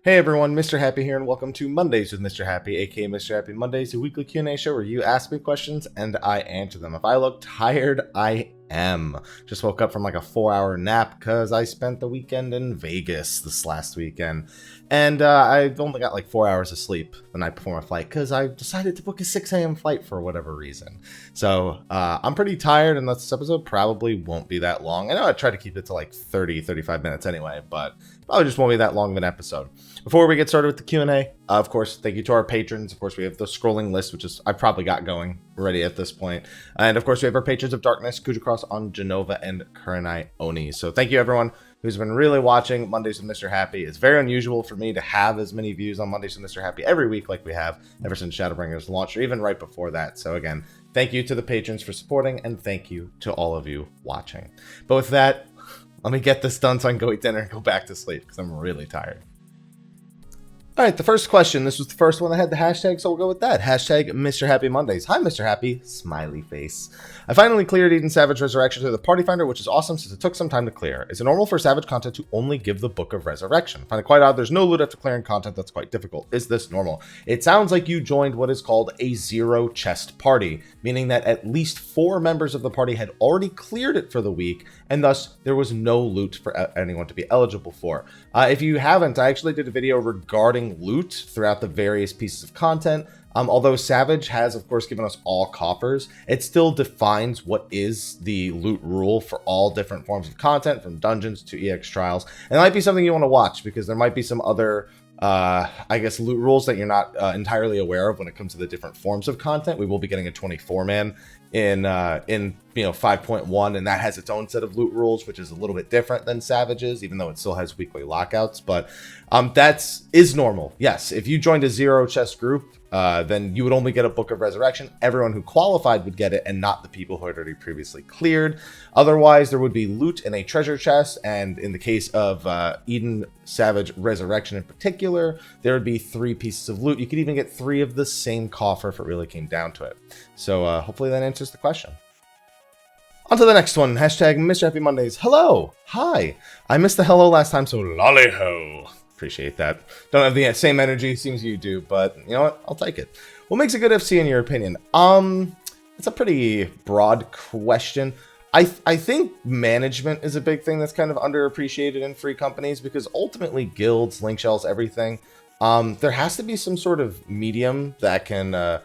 Hey everyone, Mr. Happy here, and welcome to Mondays with Mr. Happy, aka Mr. Happy Mondays, a weekly Q&A show where you ask me questions and I answer them. If I look tired, I am. Just woke up from like a 4-hour nap because I spent the weekend in Vegas this last weekend. And I've only got like 4 hours of sleep the night before my flight because I decided to book a 6 a.m. flight for whatever reason. So I'm pretty tired, and this episode probably won't be that long. I know I try to keep it to like 35 minutes anyway, but probably just won't be that long of an episode. Before we get started with the Q&A, of course, thank you to our patrons. Of course, we have the scrolling list, which is I've probably got going already at this point. And of course, we have our patrons of Darkness, Khuja on Jenova, and Kurenai Oni. So thank you everyone who's been really watching Mondays with Mr. Happy. It's very unusual for me to have as many views on Mondays with Mr. Happy every week like we have ever since Shadowbringers launched, or even right before that. So again, thank you to the patrons for supporting, and thank you to all of you watching. But with that, let me get this done so I can go eat dinner and go back to sleep because I'm really tired. All right, the first question. This was the first one that had the hashtag, so we'll go with that. Hashtag Mr. Happy Mondays. Hi, Mr. Happy. Smiley face. I finally cleared Eden Savage Resurrection through the Party Finder, which is awesome since it took some time to clear. Is it normal for Savage content to only give the Book of Resurrection? I find it quite odd. There's no loot after clearing content that's quite difficult. Is this normal? It sounds like you joined what is called a zero chest party, meaning that at least 4 members of the party had already cleared it for the week, and thus there was no loot for anyone to be eligible for. If you haven't, I actually did a video regarding loot throughout the various pieces of content. Although Savage has, of course, given us all coffers, it still defines what is the loot rule for all different forms of content, from dungeons to EX trials. And it might be something you want to watch, because there might be some other I guess loot rules that you're not entirely aware of when it comes to the different forms of content. We will be getting a 24-man in 5.1, and that has its own set of loot rules, which is a little bit different than Savage's, even though it still has weekly lockouts. But that is normal. Yes, if you joined a zero chest group, then you would only get a Book of Resurrection. Everyone who qualified would get it, and not the people who had already previously cleared. Otherwise, there would be loot in a treasure chest, and in the case of Eden Savage Resurrection in particular, there would be 3 pieces of loot. You could even get 3 of the same coffer if it really came down to it. So hopefully that answers the question. On to the next one. Hashtag Mr. Happy Mondays. Hello. Hi. I missed the hello last time, so lolly ho. Appreciate that. Don't have the same energy, seems you do, but you know what? I'll take it. What makes a good FC in your opinion? It's a pretty broad question. I think management is a big thing that's kind of underappreciated in free companies, because ultimately guilds, link shells, everything, there has to be some sort of medium that can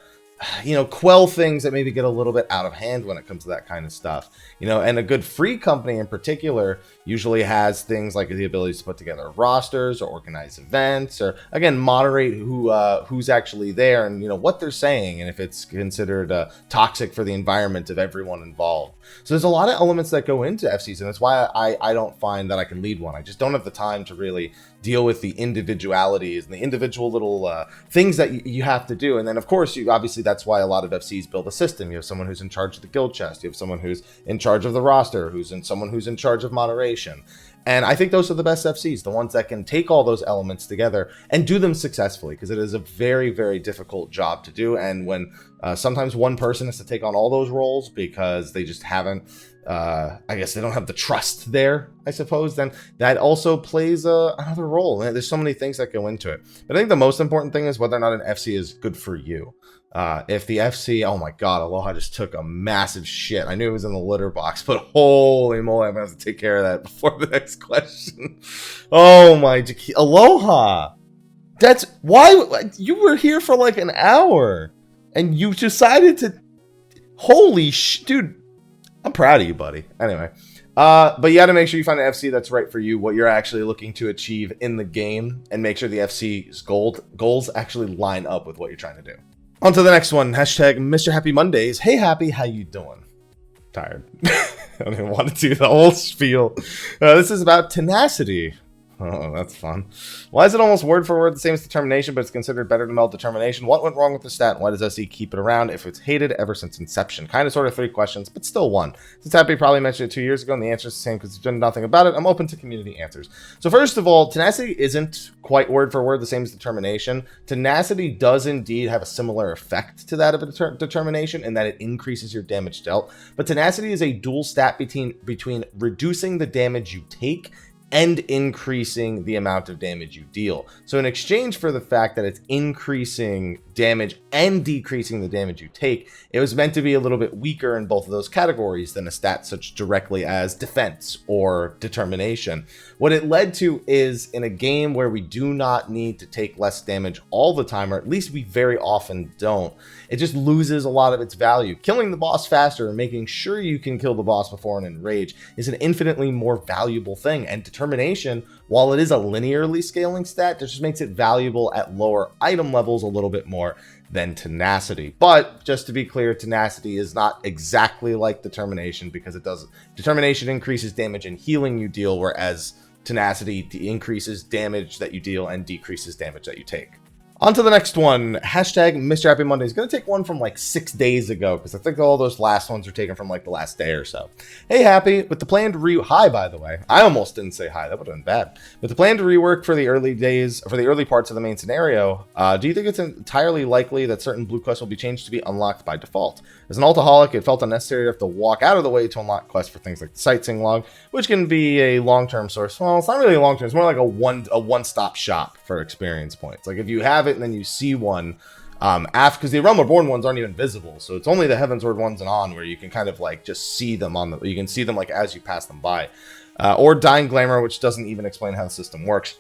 quell things that maybe get a little bit out of hand when it comes to that kind of stuff. And a good free company in particular usually has things like the ability to put together rosters or organize events, or again, moderate who's actually there and what they're saying, and if it's considered toxic for the environment of everyone involved. So there's a lot of elements that go into FCs, and that's why I don't find that I can lead one. I just don't have the time to really deal with the individualities and the individual little things that you have to do. And then of course, obviously that's why a lot of FCs build a system. You have someone who's in charge of the guild chest, you have someone who's in charge of the roster, someone who's in charge of moderation. And I think those are the best FCs, the ones that can take all those elements together and do them successfully, because it is a very, very difficult job to do. And when sometimes one person has to take on all those roles because they just haven't, I guess they don't have the trust there, I suppose, then that also plays another role. And there's so many things that go into it. But I think the most important thing is whether or not an FC is good for you. If the FC, oh my god, Aloha just took a massive shit. I knew it was in the litter box, but holy moly, I'm gonna have to take care of that before the next question. Oh my, Aloha! That's why you were here for like an hour and you decided to, holy dude, I'm proud of you, buddy. Anyway, but you gotta make sure you find an FC that's right for you, what you're actually looking to achieve in the game, and make sure the FC's goals actually line up with what you're trying to do. On to the next one. Hashtag Mr. Happy Mondays. Hey, Happy, how you doing? Tired. I don't even want to do the whole spiel. This is about tenacity. Oh, that's fun. Why is it almost word for word the same as determination, but it's considered better to meld determination? What went wrong with the stat? Why does SE keep it around if it's hated ever since inception? Kind of sort of 3 questions, but still one. Since Happy probably mentioned it 2 years ago, and the answer is the same because he's done nothing about it, I'm open to community answers. So first of all, tenacity isn't quite word for word the same as determination. Tenacity does indeed have a similar effect to that of a determination, in that it increases your damage dealt. But tenacity is a dual stat between reducing the damage you take and increasing the amount of damage you deal. So in exchange for the fact that it's increasing damage and decreasing the damage you take, it was meant to be a little bit weaker in both of those categories than a stat such directly as defense or determination. What it led to is, in a game where we do not need to take less damage all the time, or at least we very often don't, it just loses a lot of its value. Killing the boss faster and making sure you can kill the boss before an enrage is an infinitely more valuable thing, and determination, while it is a linearly scaling stat, just makes it valuable at lower item levels a little bit more than tenacity. But just to be clear, tenacity is not exactly like determination, because determination increases damage and healing you deal, whereas tenacity increases damage that you deal and decreases damage that you take. On to the next one. Hashtag Mr. Happy Monday is going to take one from like 6 days ago, because I think all those last ones are taken from like the last day or so. Hey, Happy, with the planned hi, by the way. I almost didn't say hi. That would have been bad. With the planned rework for the early parts of the main scenario, do you think it's entirely likely that certain blue quests will be changed to be unlocked by default? As an altaholic, it felt unnecessary to have to walk out of the way to unlock quests for things like the sightseeing log, which can be a long-term source. Well, it's not really a long-term. It's more like a one-stop shop for experience points. Like if you have it and then you see one, because the Realm Reborn ones aren't even visible, so it's only the Heavensward ones and on where you can kind of like just see them you can see them like as you pass them by, or Dying Glamour, which doesn't even explain how the system works.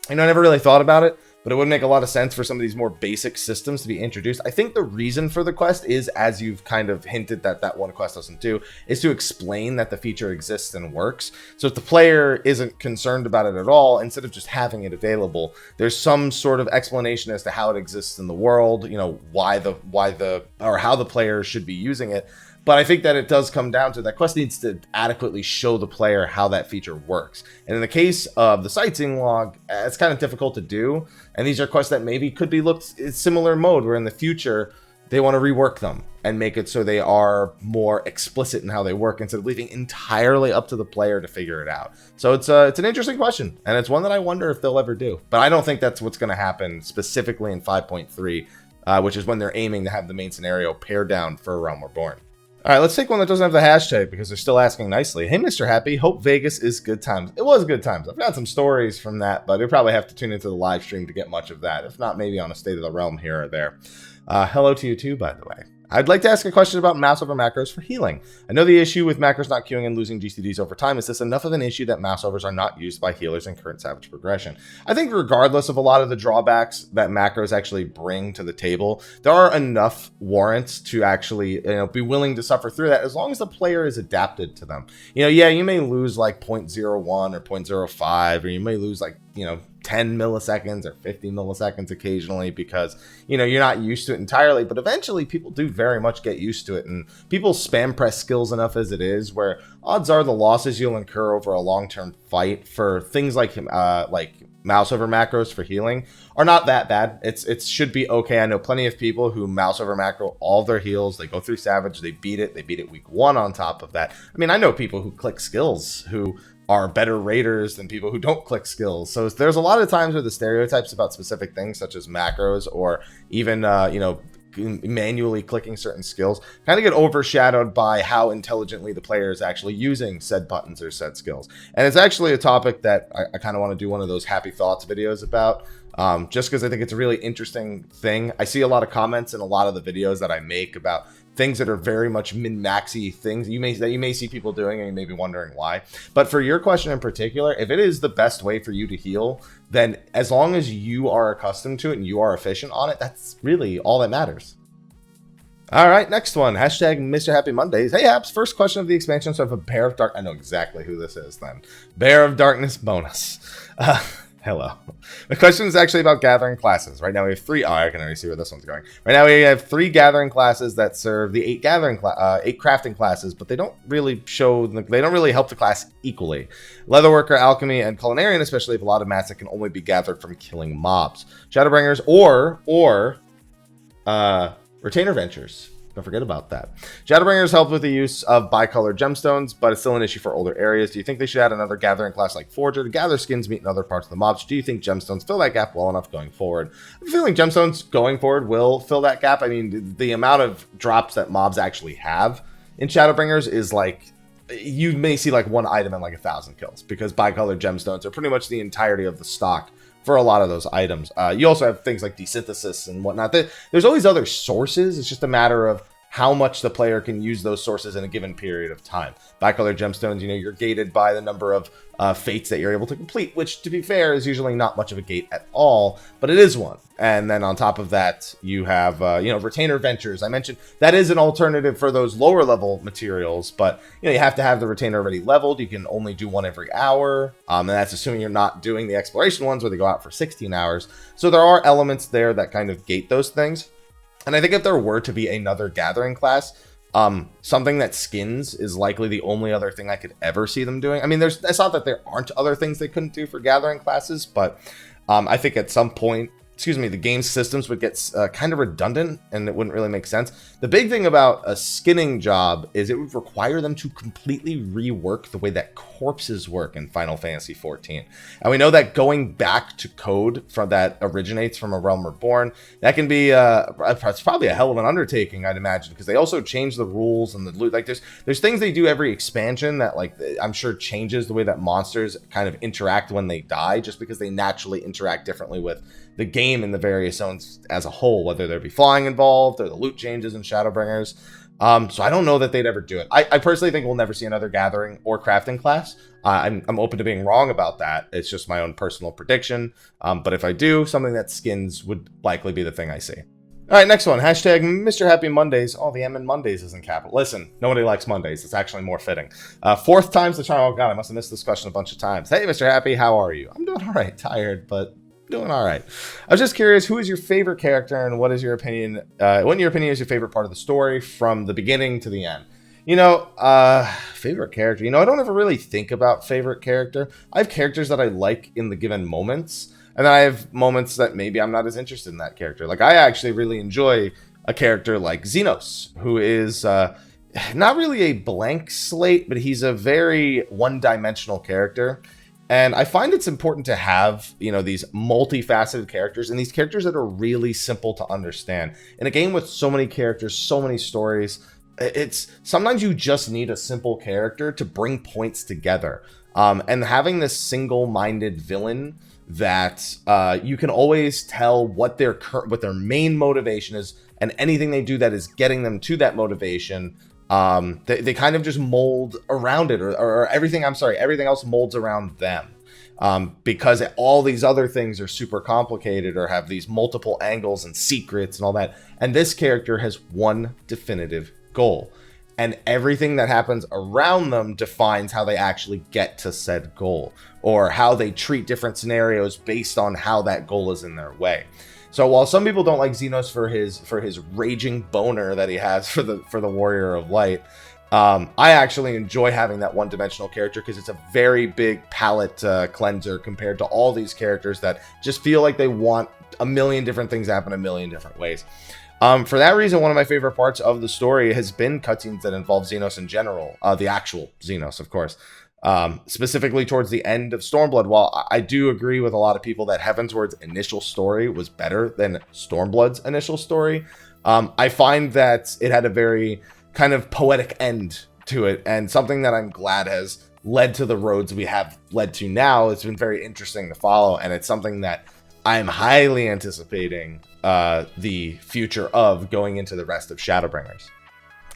I never really thought about it, but it would make a lot of sense for some of these more basic systems to be introduced. I think the reason for the quest is, as you've kind of hinted that one quest doesn't do, is to explain that the feature exists and works. So if the player isn't concerned about it at all, instead of just having it available, there's some sort of explanation as to how it exists in the world, how the player should be using it. But I think that it does come down to that quest needs to adequately show the player how that feature works. And in the case of the sightseeing log, it's kind of difficult to do. And these are quests that maybe could be looked in similar mode, where in the future they want to rework them and make it so they are more explicit in how they work, instead of leaving entirely up to the player to figure it out. So it's an interesting question, and it's one that I wonder if they'll ever do. But I don't think that's what's going to happen specifically in 5.3, which is when they're aiming to have the main scenario pared down for Realm Reborn. All right, let's take one that doesn't have the hashtag, because they're still asking nicely. Hey, Mr. Happy, hope Vegas is good times. It was good times. I've got some stories from that, but you'll probably have to tune into the live stream to get much of that. If not, maybe on a State of the Realm here or there. Hello to you too, by the way. I'd like to ask a question about mouse over macros for healing. I know the issue with macros not queuing and losing GCDs over time. Is this enough of an issue that mouse overs are not used by healers in current Savage progression? I think regardless of a lot of the drawbacks that macros actually bring to the table, there are enough warrants to actually be willing to suffer through that, as long as the player is adapted to them. Yeah, you may lose like 0.01 or 0.05, or you may lose like 10 milliseconds or 50 milliseconds occasionally, because you're not used to it entirely, but eventually people do very much get used to it, and people spam press skills enough as it is, where odds are the losses you'll incur over a long-term fight for things like mouse over macros for healing are not that bad. It should be okay. I know plenty of people who mouse over macro all their heals. They go through Savage, they beat it week 1 on top of that. I know people who click skills who are better raiders than people who don't click skills. So there's a lot of times where the stereotypes about specific things, such as macros or even manually clicking certain skills, kind of get overshadowed by how intelligently the player is actually using said buttons or said skills. And it's actually a topic that I kind of want to do one of those happy thoughts videos about, just because I think it's a really interesting thing. I see a lot of comments in a lot of the videos that I make about things that are very much min-maxy things that you may see people doing, and you may be wondering why. But for your question in particular, if it is the best way for you to heal, then as long as you are accustomed to it and you are efficient on it, that's really all that matters. All right, next one. Hashtag Mr. Happy Mondays. Hey, apps. First question of the expansion. So I have a Bear of Dark. I know exactly who this is then. Bear of Darkness bonus. Hello. The question is actually about gathering classes. Right now we have 3. Oh, I can already see where this one's going. Right now we have 3 gathering classes that serve the 8 crafting classes, but they don't really help the class equally. Leatherworker, alchemy, and culinarian, especially if a lot of mats that can only be gathered from killing mobs. Shadowbringers or retainer ventures. Don't forget about that. Shadowbringers help with the use of bicolored gemstones, but it's still an issue for older areas. Do you think they should add another gathering class like Forger to gather skins, meat, and other parts of the mobs? Do you think gemstones fill that gap well enough going forward? I'm feeling gemstones going forward will fill that gap. The amount of drops that mobs actually have in Shadowbringers is like you may see like one item and like 1,000 kills, because bicolored gemstones are pretty much the entirety of the stock for a lot of those items. You also have things like desynthesis and whatnot. There's always other sources. It's just a matter of how much the player can use those sources in a given period of time. Bicolored gemstones, you know, you're gated by the number of fates that you're able to complete, which, to be fair, is usually not much of a gate at all, but it is one. And then on top of that, you have, you know, retainer ventures. I mentioned that is an alternative for those lower level materials, but, you know, you have to have the retainer already leveled. You can only do one every hour, and that's assuming you're not doing the exploration ones where they go out for 16 hours. So there are elements there that kind of gate those things. And I think if there were to be another gathering class, something that skins is likely the only other thing I could ever see them doing. I mean, it's not that there aren't other things they couldn't do for gathering classes, but I think at some point, the game systems would get kind of redundant, and it wouldn't really make sense. The big thing about a skinning job is it would require them to completely rework the way that corpses work in Final Fantasy XIV. And we know that going back to code that originates from A Realm Reborn, that can be it's probably a hell of an undertaking, I'd imagine, because they also change the rules and the loot. Like there's things they do every expansion that, like, I'm sure changes the way that monsters kind of interact when they die, just because they naturally interact differently with the game in the various zones as a whole, whether there be flying involved or the loot changes in Shadowbringers. So I don't know that they'd ever do it. I personally think we'll never see another gathering or crafting class. I'm open to being wrong about that. It's just my own personal prediction. But if I do, something that skins would likely be the thing I see. All right, next one. Hashtag Mr. Happy Mondays. Oh, the M in Mondays is in capital. Listen, nobody likes Mondays. It's actually more fitting. Fourth time's the charm. Oh, God, I must have missed this question a bunch of times. Hey, Mr. Happy, how are you? I'm doing all right. Tired, but doing all right. I was just curious, who is your favorite character, and what is your opinion? What in your opinion is your favorite part of the story from the beginning to the end? You know, favorite character. You know, I don't ever really think about favorite character. I have characters that I like in the given moments, and then I have moments that maybe I'm not as interested in that character. Like, I actually really enjoy a character like Xenos, who is not really a blank slate, but he's a very one-dimensional character. And I find it's important to have, you know, these multifaceted characters and these characters that are really simple to understand. In a game with so many characters, so many stories, it's sometimes you just need a simple character to bring points together. And having this single-minded villain that you can always tell what their main motivation is, and anything they do that is getting them to that motivation, they kind of just mold around it, or everything else molds around them. Because all these other things are super complicated or have these multiple angles and secrets and all that. And this character has one definitive goal. And everything that happens around them defines how they actually get to said goal, or how they treat different scenarios based on how that goal is in their way. So while some people don't like Xenos for his raging boner that he has for the Warrior of Light, I actually enjoy having that one-dimensional character because it's a very big palette cleanser compared to all these characters that just feel like they want a million different things to happen a million different ways. For that reason, one of my favorite parts of the story has been cutscenes that involve Xenos in general, the actual Xenos, of course. Specifically towards the end of Stormblood. While I do agree with a lot of people that Heavensward's initial story was better than Stormblood's initial story, I find that it had a very kind of poetic end to it, and something that I'm glad has led to the roads we have led to now. It's been very interesting to follow, and it's something that I'm highly anticipating the future of going into the rest of Shadowbringers.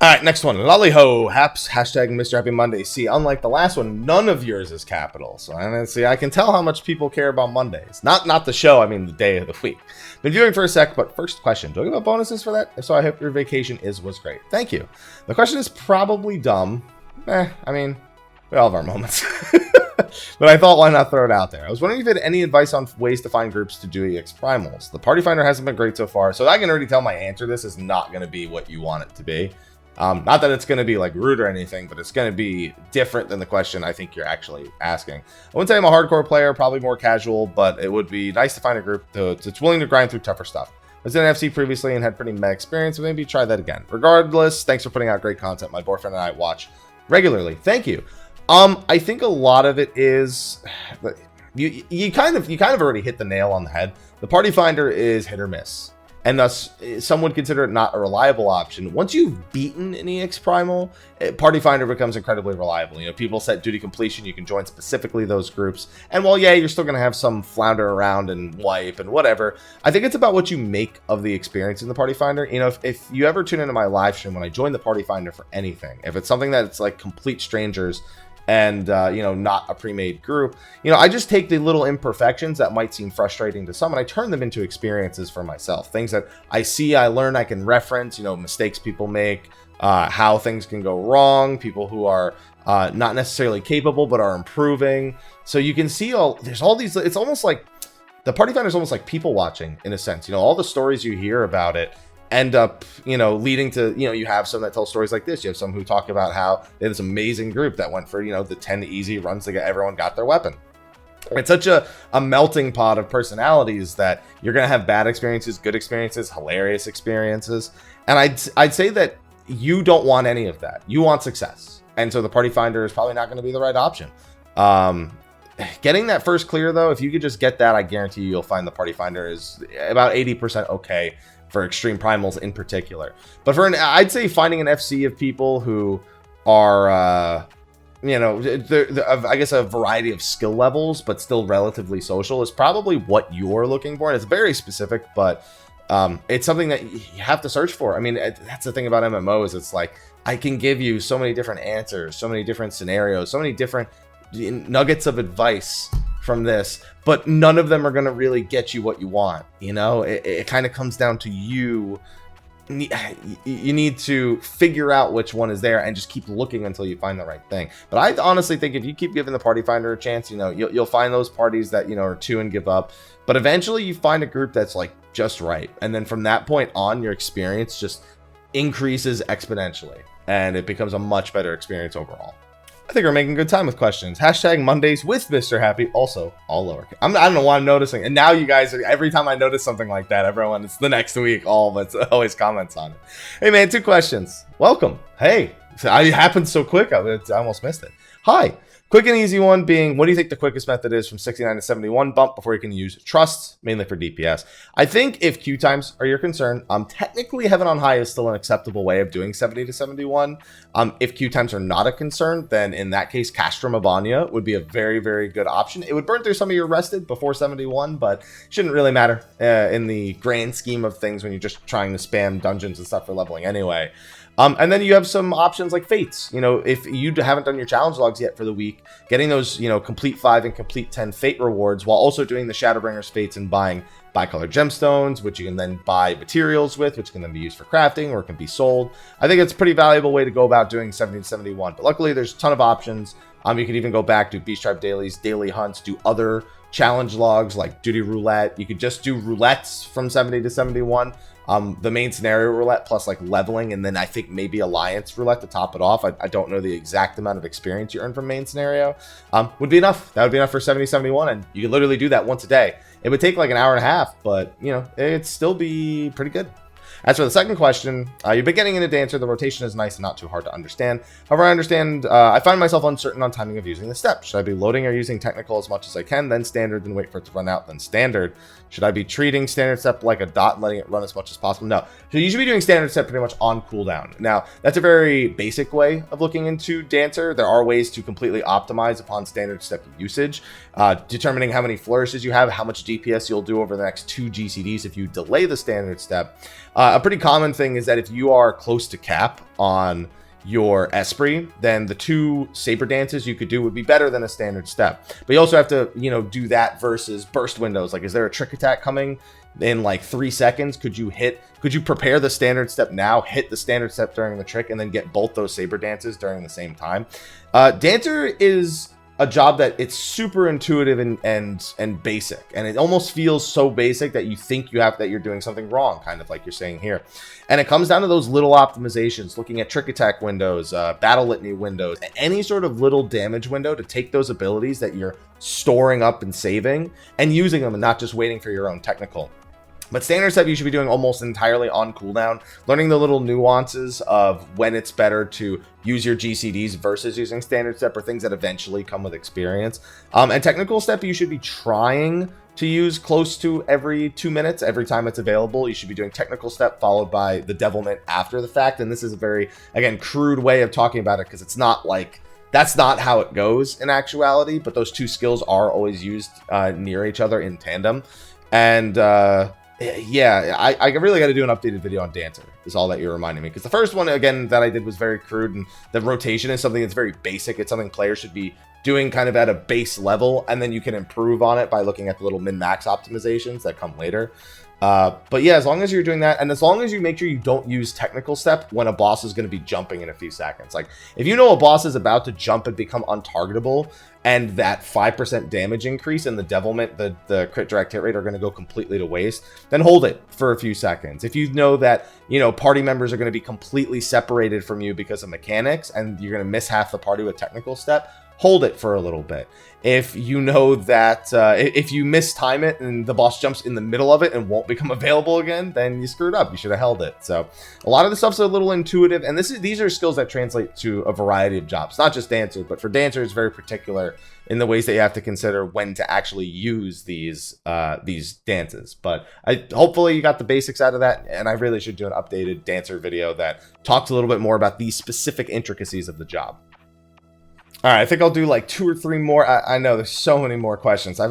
Alright, next one. Lollyho, Haps, hashtag Mr. Happy Monday. See, unlike the last one, none of yours is capital. So, I can tell how much people care about Mondays. Not the show, I mean the day of the week. Been viewing for a sec, but first question. Do I give out bonuses for that? If so, I hope your vacation was great. Thank you. The question is probably dumb. I mean, we all have our moments. But I thought, why not throw it out there? I was wondering if you had any advice on ways to find groups to do EX Primals. The Party Finder hasn't been great so far, so I can already tell my answer to this is not going to be what you want it to be. Not that it's going to be like rude or anything, but it's going to be different than the question I think you're actually asking. I wouldn't say I'm a hardcore player, probably more casual, but it would be nice to find a group that's willing to grind through tougher stuff. I was in FC previously and had pretty meh experience, so maybe try that again. Regardless, thanks for putting out great content. My boyfriend and I watch regularly. Thank you. I think a lot of it is you kind of already hit the nail on the head. The Party Finder is hit or miss. and thus some would consider it not a reliable option. Once you've beaten an EX Primal, Party Finder becomes incredibly reliable. You know, people set duty completion, you can join specifically those groups, and while yeah, you're still going to have some flounder around and wipe and whatever, I think it's about what you make of the experience in the Party Finder. You know, if you ever tune into my live stream when I join the Party Finder for anything, if it's something that's like complete strangers and you know, not a pre-made group, you know, I just take the little imperfections that might seem frustrating to some and I turn them into experiences for myself, things that I see, I learn, I can reference, you know, mistakes people make, how things can go wrong, people who are not necessarily capable but are improving. So you can see there's all these, it's almost like the Party Finder is almost like people watching in a sense. You know, all the stories you hear about it end up, you know, leading to, you know, you have some that tell stories like this. You have some who talk about how they had this amazing group that went for, you know, the 10 easy runs to get everyone got their weapon. It's such a melting pot of personalities that you're going to have bad experiences, good experiences, hilarious experiences. And I'd say that you don't want any of that. You want success. And so the Party Finder is probably not going to be the right option. Getting that first clear though, if you could just get that, I guarantee you'll find the Party Finder is about 80% okay for extreme primals in particular. But for I'd say finding an FC of people who are, you know, I guess a variety of skill levels, but still relatively social is probably what you're looking for. And it's very specific, but it's something that you have to search for. I mean, that's the thing about MMOs. It's like, I can give you so many different answers, so many different scenarios, so many different nuggets of advice from this, but none of them are going to really get you what you want. You know, it kind of comes down to you need to figure out which one is there and just keep looking until you find the right thing. But I honestly think if you keep giving the Party Finder a chance, you know, you'll find those parties that, you know, are two and give up, but eventually you find a group that's like just right, and then from that point on, your experience just increases exponentially and it becomes a much better experience overall. I think we're making good time with questions. Hashtag Mondays with Mr. Happy, also all lowercase. I don't know why I'm noticing. And now you guys, every time I notice something like that, everyone, it's the next week, all but always comments on it. Hey man, 2 questions. Welcome. Hey, it happened so quick, I almost missed it. Hi. Quick and easy one being, what do you think the quickest method is from 69 to 71 bump before you can use trusts, mainly for DPS? I think if queue times are your concern, technically Heaven on High is still an acceptable way of doing 70 to 71. If queue times are not a concern, then in that case, Castrum Abania would be a very, very good option. It would burn through some of your rested before 71, but shouldn't really matter in the grand scheme of things when you're just trying to spam dungeons and stuff for leveling anyway. And then you have some options like Fates. You know, if you haven't done your challenge logs yet for the week, getting those, you know, complete 5 and complete 10 Fate rewards while also doing the Shadowbringers Fates and buying bicolor gemstones, which you can then buy materials with, which can then be used for crafting or can be sold. I think it's a pretty valuable way to go about doing 70 to 71. But luckily, there's a ton of options. You can even go back, do Beast Tribe dailies, daily hunts, do other challenge logs like Duty Roulette. You could just do roulettes from 70 to 71. The main scenario roulette plus like leveling, and then I think maybe alliance roulette to top it off. I don't know the exact amount of experience you earn from main scenario. Would be enough. That would be enough for 70, 71, and you could literally do that once a day. It would take like an hour and a half, but you know, it'd still be pretty good. As for the second question, you've been getting into Dancer. The rotation is nice and not too hard to understand. However, I find myself uncertain on timing of using the step. Should I be loading or using technical as much as I can, then standard, then wait for it to run out, then standard? Should I be treating standard step like a dot and letting it run as much as possible? No. So you should be doing standard step pretty much on cooldown. Now, that's a very basic way of looking into Dancer. There are ways to completely optimize upon standard step usage, determining how many flourishes you have, how much DPS you'll do over the next 2 GCDs if you delay the standard step. A pretty common thing is that if you are close to cap on your Esprit, then the 2 saber dances you could do would be better than a standard step. But you also have to, you know, do that versus burst windows. Like, is there a trick attack coming in like 3 seconds? Could you prepare the standard step now, hit the standard step during the trick, and then get both those saber dances during the same time? Dancer is a job that it's super intuitive and basic, and it almost feels so basic that you think that you're doing something wrong, kind of like you're saying here. And it comes down to those little optimizations, looking at trick attack windows, battle litany windows, any sort of little damage window to take those abilities that you're storing up and saving and using them, and not just waiting for your own technical. But standard step you should be doing almost entirely on cooldown, learning the little nuances of when it's better to use your GCDs versus using standard step, or things that eventually come with experience. And technical step you should be trying to use close to every 2 minutes, every time it's available. You should be doing technical step followed by the devilment after the fact. And this is a very, again, crude way of talking about it because it's not like, that's not how it goes in actuality, but those two skills are always used near each other in tandem. And yeah, I really got to do an updated video on Dancer, is all that you're reminding me. Because the first one, again, that I did was very crude, and the rotation is something that's very basic. It's something players should be doing kind of at a base level, and then you can improve on it by looking at the little min-max optimizations that come later. But yeah, as long as you're doing that, and as long as you make sure you don't use technical step when a boss is going to be jumping in a few seconds. Like, if you know a boss is about to jump and become untargetable, and that 5% damage increase and the devilment, the crit direct hit rate are going to go completely to waste, then hold it for a few seconds. If you know that, you know, party members are going to be completely separated from you because of mechanics, and you're going to miss half the party with technical step, hold it for a little bit. If you know that if you mistime it and the boss jumps in the middle of it and won't become available again, then you screwed up. You should have held it. So a lot of the stuff's a little intuitive, and these are skills that translate to a variety of jobs, not just Dancer, but for Dancer it's very particular in the ways that you have to consider when to actually use these dances. But hopefully you got the basics out of that, and I really should do an updated Dancer video that talks a little bit more about these specific intricacies of the job. All right, I think I'll do like 2 or 3 more. I know there's so many more questions. I've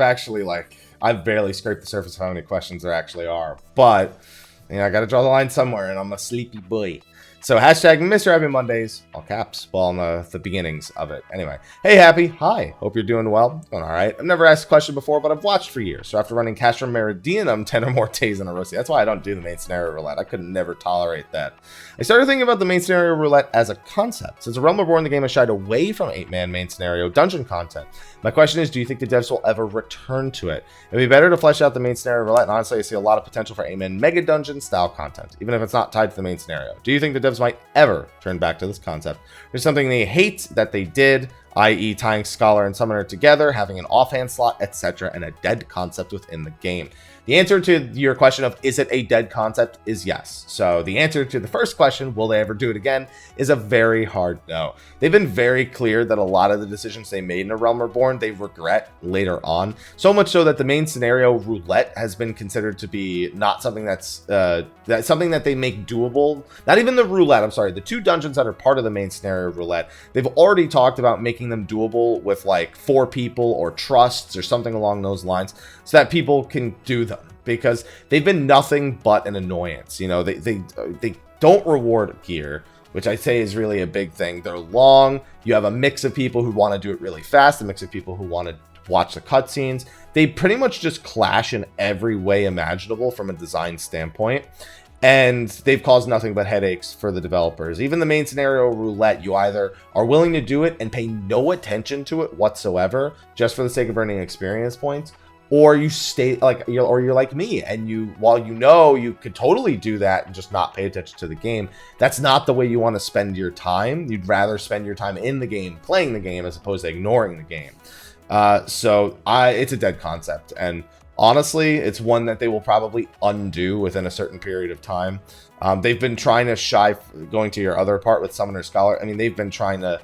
barely scraped the surface of how many questions there actually are. But, you know, I got to draw the line somewhere, and I'm a sleepy boy. So, hashtag Mr. Happy Mondays, all caps, well, on the beginnings of it. Anyway, hey, Happy. Hi. Hope you're doing well. Doing all right. I've never asked a question before, but I've watched for years. So, after running Castrum Meridianum 10 or more days in a row, that's why I don't do the main scenario roulette. I could never tolerate that. I started thinking about the main scenario roulette as a concept. Since A Realm Reborn, the game has shied away from 8-man main scenario dungeon content. My question is, do you think the devs will ever return to it? It'd be better to flesh out the main scenario roulette, and honestly, I see a lot of potential for 8-man mega dungeon style content, even if it's not tied to the main scenario. Do you think the devs might ever turn back to this concept? There's something they hate that they did, i.e. tying Scholar and Summoner together, having an offhand slot, etc., and a dead concept within the game. The answer to your question of, is it a dead concept, is yes. So the answer to the first question, will they ever do it again, is a very hard no. They've been very clear that a lot of the decisions they made in A Realm Reborn, they regret later on. So much so that the main scenario roulette has been considered to be not something that's something that they make doable. Not even the roulette, I'm sorry, the 2 dungeons that are part of the main scenario roulette, they've already talked about making them doable with like 4 people or trusts or something along those lines, so that people can do them, because they've been nothing but an annoyance. You know, they don't reward gear, which I say is really a big thing. They're long. You have a mix of people who want to do it really fast, a mix of people who want to watch the cutscenes. They pretty much just clash in every way imaginable from a design standpoint, and they've caused nothing but headaches for the developers. Even the main scenario roulette, you either are willing to do it and pay no attention to it whatsoever just for the sake of earning experience points, or you stay like, or you're like me, and while you know you could totally do that and just not pay attention to the game, that's not the way you want to spend your time. You'd rather spend your time in the game, playing the game, as opposed to ignoring the game. So it's a dead concept, and honestly, it's one that they will probably undo within a certain period of time. They've been trying to shy, going to your other part with Summoner Scholar, I mean, they've been trying to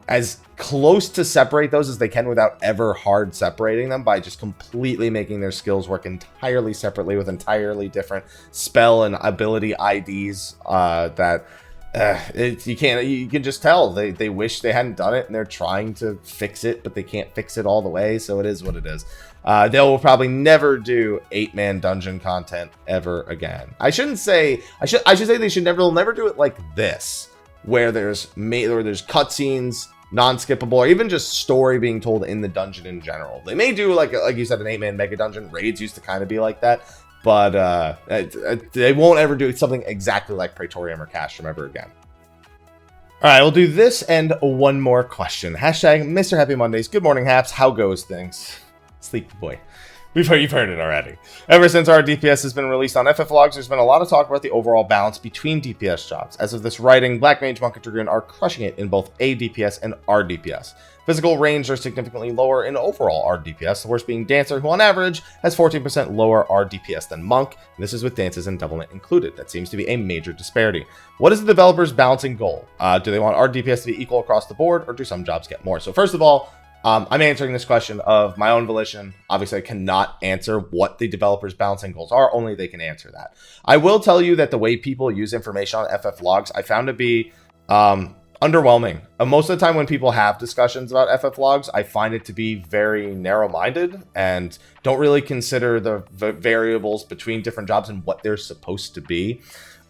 as close to separate those as they can without ever hard separating them, by just completely making their skills work entirely separately with entirely different spell and ability IDs you can just tell they wish they hadn't done it, and they're trying to fix it, but they can't fix it all the way, so it is what it is. They'll probably never do 8-man dungeon content ever again. I should say they should never do it like this, where there's cutscenes, non-skippable, or even just story being told in the dungeon in general. They may do like you said, an 8-man mega dungeon. Raids used to kind of be like that, but they won't ever do something exactly like Praetorium or Castrum ever again. All right, we'll do this and one more question. Hashtag Mr. Happy Mondays. Good morning, Haps. How goes things? Sleepy boy. You've heard it already. Ever since our DPS has been released on FF Logs, there's been a lot of talk about the overall balance between DPS jobs. As of this writing, Black Mage, Monk, and Dragoon are crushing it in both A DPS and R DPS. Physical range are significantly lower in overall R DPS, the worst being Dancer, who on average has 14% lower R DPS than Monk, and this is with dances and doublement included. That seems to be a major disparity. What is the developer's balancing goal? Do they want R DPS to be equal across the board, or do some jobs get more? So first of all, I'm answering this question of my own volition. Obviously, I cannot answer what the developers' balancing goals are. Only they can answer that. I will tell you that the way people use information on FF logs, I found to be underwhelming. Most of the time when people have discussions about FF logs, I find it to be very narrow-minded and don't really consider the variables between different jobs and what they're supposed to be.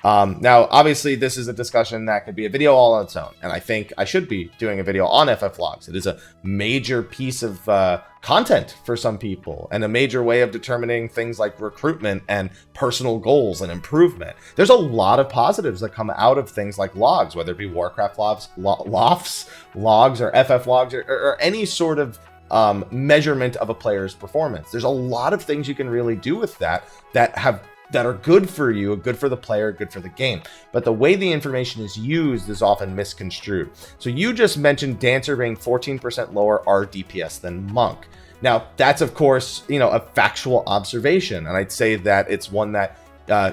Now, obviously, this is a discussion that could be a video all on its own, and I think I should be doing a video on FF logs. It is a major piece of content for some people, and a major way of determining things like recruitment and personal goals and improvement. There's a lot of positives that come out of things like logs, whether it be Warcraft logs, logs, or FF logs, or any sort of measurement of a player's performance. There's a lot of things you can really do with that that are good for you, good for the player, good for the game. But the way the information is used is often misconstrued. So you just mentioned Dancer being 14% lower RDPS than Monk. Now, that's, of course, a factual observation. And I'd say that it's one that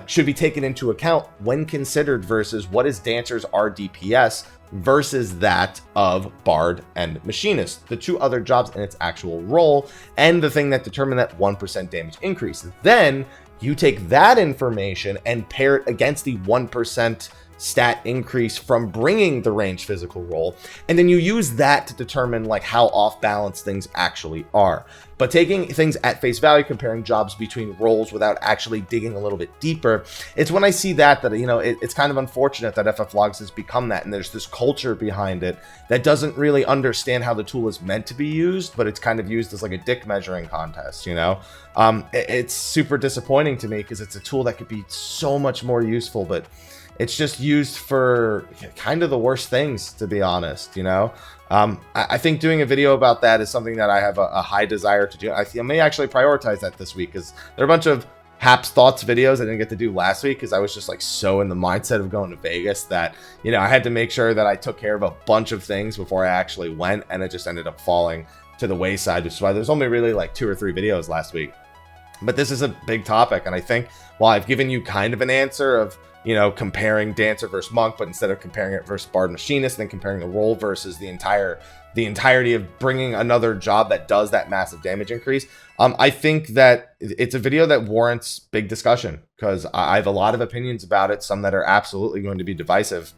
should be taken into account when considered versus what is Dancer's RDPS versus that of Bard and Machinist, the two other jobs in its actual role, and the thing that determined that 1% damage increase. Then you take that information and pair it against the 1% stat increase from bringing the ranged physical role, and then you use that to determine like how off balance things actually are. But taking things at face value, comparing jobs between roles without actually digging a little bit deeper, it's when I see that it's kind of unfortunate that FF Logs has become that, and there's this culture behind it that doesn't really understand how the tool is meant to be used, but it's kind of used as like a dick measuring contest, It's super disappointing to me because it's a tool that could be so much more useful, but it's just used for kind of the worst things, to be honest, I think doing a video about that is something that I have a high desire to do. I may actually prioritize that this week because there are a bunch of Haps Thoughts videos I didn't get to do last week because I was just like so in the mindset of going to Vegas that, I had to make sure that I took care of a bunch of things before I actually went, and it just ended up falling to the wayside, which is why there's only really like 2 or 3 videos last week. But this is a big topic, and I think while I've given you kind of an answer of comparing Dancer versus Monk, but instead of comparing it versus Bard Machinist, then comparing the role versus the entirety of bringing another job that does that massive damage increase. I think that it's a video that warrants big discussion because I have a lot of opinions about it, some that are absolutely going to be divisive,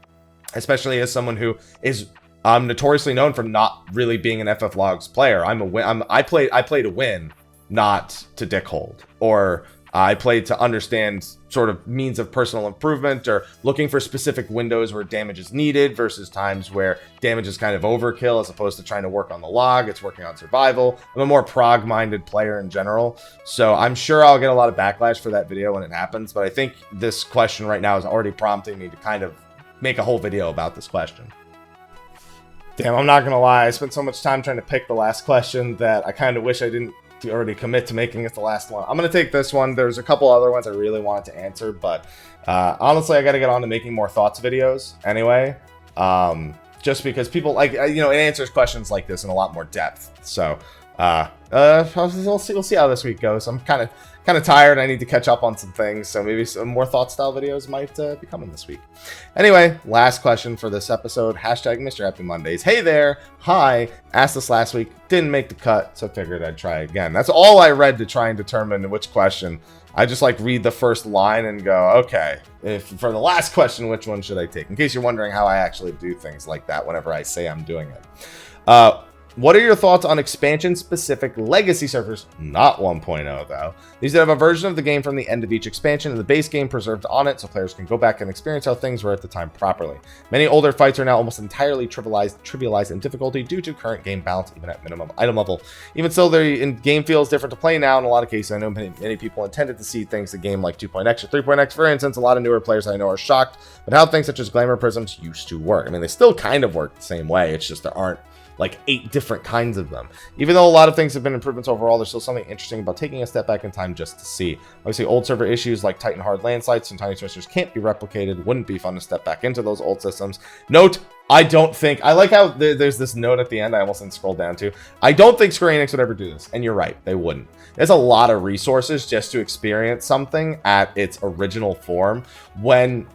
especially as someone who is notoriously known for not really being an FF Logs player. I play to win, not to dickhold, or I played to understand sort of means of personal improvement or looking for specific windows where damage is needed versus times where damage is kind of overkill as opposed to trying to work on the log. It's working on survival. I'm a more prog-minded player in general, so I'm sure I'll get a lot of backlash for that video when it happens, but I think this question right now is already prompting me to kind of make a whole video about this question. Damn, I'm not gonna lie, I spent so much time trying to pick the last question that I kind of wish I didn't already commit to making it the last one. I'm going to take this one. There's a couple other ones I really wanted to answer, but honestly, I got to get on to making more thoughts videos anyway, just because people like, it answers questions like this in a lot more depth. So we'll see how this week goes. I'm kind of tired. I need to catch up on some things, so maybe some more thought style videos might be coming this week. Anyway, last question for this episode. Hashtag Mr. Happy Mondays. Hey there. Hi. Asked this last week. Didn't make the cut, so figured I'd try again. That's all I read to try and determine which question. I just read the first line and go, okay, if for the last question, which one should I take? In case you're wondering how I actually do things like that whenever I say I'm doing it. What are your thoughts on expansion-specific legacy servers? Not 1.0, though. These have a version of the game from the end of each expansion and the base game preserved on it, so players can go back and experience how things were at the time properly. Many older fights are now almost entirely trivialized in difficulty due to current game balance, even at minimum item level. Even still, the game feels different to play now. In a lot of cases, I know many people intended to see things the game like 2.x or 3.x. For instance, a lot of newer players I know are shocked at how things such as Glamour Prisms used to work. I mean, they still kind of work the same way, it's just there aren't like 8 different kinds of them. Even though a lot of things have been improvements overall, there's still something interesting about taking a step back in time just to see. Obviously, old server issues like Titan hard landslides and tiny twisters can't be replicated. Wouldn't be fun to step back into those old systems. Note, I don't think, I like how there's this note at the end I almost didn't scroll down to. I don't think Square Enix would ever do this, and you're right, they wouldn't. There's a lot of resources just to experience something at its original form when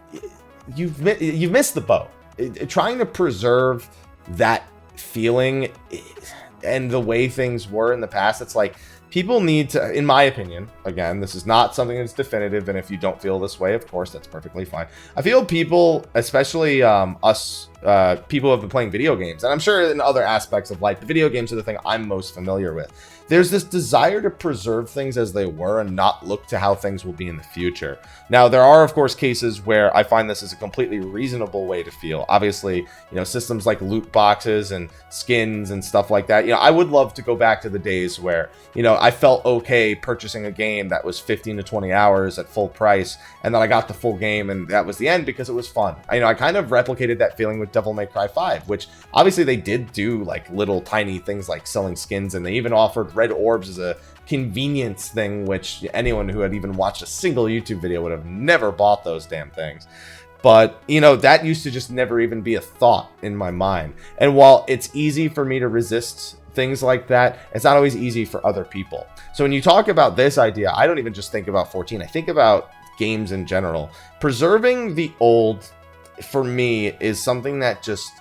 you've missed the boat. Trying to preserve that feeling, and the way things were in the past, it's like people need to, in my opinion, again, this is not something that's definitive, and if you don't feel this way, of course, that's perfectly fine. I feel people, especially people who have been playing video games, and I'm sure in other aspects of life, the video games are the thing I'm most familiar with. There's this desire to preserve things as they were and not look to how things will be in the future. Now, there are, of course, cases where I find this is a completely reasonable way to feel. Obviously, systems like loot boxes and skins and stuff like that. I would love to go back to the days where, I felt okay purchasing a game that was 15 to 20 hours at full price, and then I got the full game and that was the end because it was fun. I kind of replicated that feeling with Devil May Cry 5, which obviously they did do like little tiny things like selling skins, and they even offered red orbs as a convenience thing, which anyone who had even watched a single YouTube video would have never bought those damn things. But, that used to just never even be a thought in my mind. And while it's easy for me to resist things like that, it's not always easy for other people. So when you talk about this idea, I don't even just think about 14. I think about games in general. Preserving the old, for me, is something that just...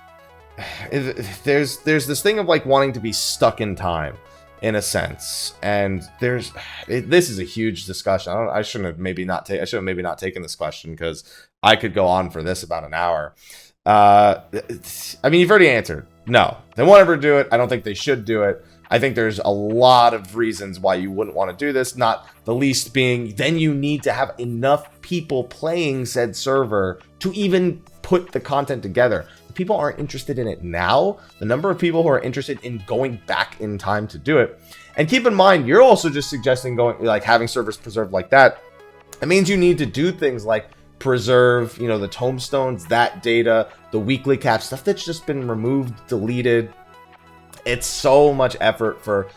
There's this thing of like wanting to be stuck in time, in a sense, and this is a huge discussion. I should have maybe not taken this question, because I could go on for this about an hour. I mean, you've already answered. No, they won't ever do it. I don't think they should do it. I think there's a lot of reasons why you wouldn't want to do this, not the least being then you need to have enough people playing said server to even put the content together. People aren't interested in it now. The number of people who are interested in going back in time to do it. And keep in mind, you're also just suggesting having servers preserved like that. It means you need to do things like preserve, the tombstones, that data, the weekly cap, stuff that's just been removed, deleted. It's so much effort for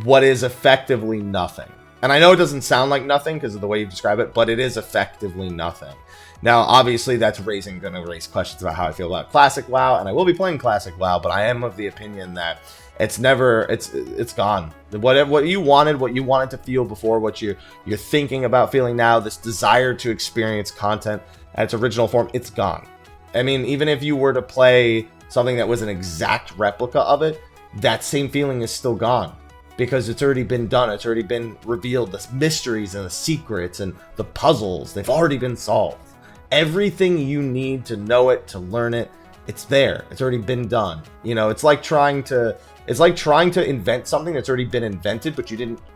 what is effectively nothing. And I know it doesn't sound like nothing because of the way you describe it, but it is effectively nothing. Now, obviously, that's going to raise questions about how I feel about Classic WoW, and I will be playing Classic WoW, but I am of the opinion that it's gone. What you wanted to feel before, what you're thinking about feeling now, this desire to experience content at its original form, it's gone. I mean, even if you were to play something that was an exact replica of it, that same feeling is still gone. Because it's already been done, it's already been revealed, the mysteries and the secrets and the puzzles, they've already been solved. Everything you need to know it, to learn it, it's there. It's already been done. It's like trying to invent something that's already been invented,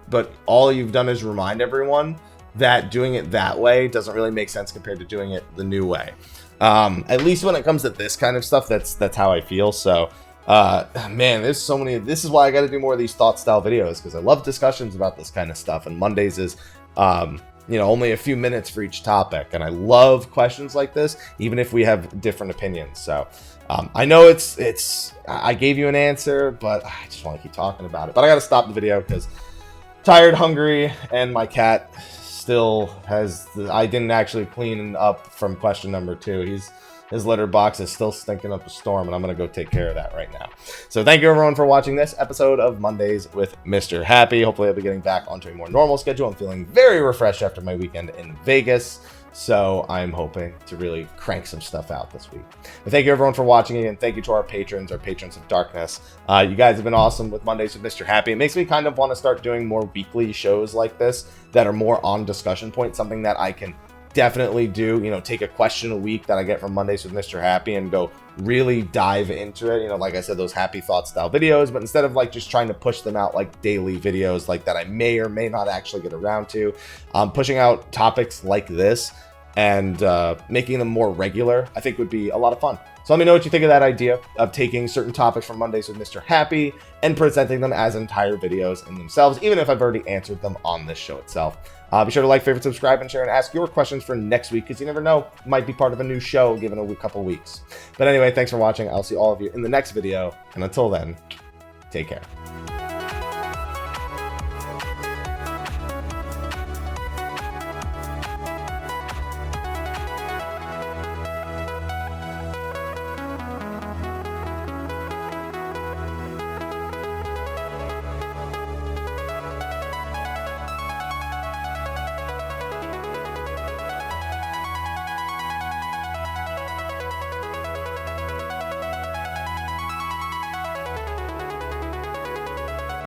but all you've done is remind everyone that doing it that way doesn't really make sense compared to doing it the new way. At least when it comes to this kind of stuff, that's how I feel. So man, there's so many. This is why I got to do more of these thought style videos, because I love discussions about this kind of stuff, and Mondays is only a few minutes for each topic, and I love questions like this, even if we have different opinions. So I know I gave you an answer, but I just want to keep talking about it. But I got to stop the video because tired, hungry, and my cat still has I didn't actually clean up from question number 2. His litter box is still stinking up a storm, and I'm going to go take care of that right now. So thank you, everyone, for watching this episode of Mondays with Mr. Happy. Hopefully, I'll be getting back onto a more normal schedule. I'm feeling very refreshed after my weekend in Vegas, so I'm hoping to really crank some stuff out this week. But thank you, everyone, for watching, and thank you to our patrons of darkness. You guys have been awesome with Mondays with Mr. Happy. It makes me kind of want to start doing more weekly shows like this that are more on discussion point, something that I can definitely do, take a question a week that I get from Mondays with Mr. Happy and go really dive into it. Like I said, those happy thought style videos, but instead of just trying to push them out like daily videos like that I may or may not actually get around to, pushing out topics like this and making them more regular, I think would be a lot of fun. So let me know what you think of that idea of taking certain topics from Mondays with Mr. Happy and presenting them as entire videos in themselves, even if I've already answered them on this show itself. Be sure to like, favorite, subscribe, and share, and ask your questions for next week, because you never know, it might be part of a new show given a couple weeks. But anyway, thanks for watching. I'll see all of you in the next video, and until then, take care.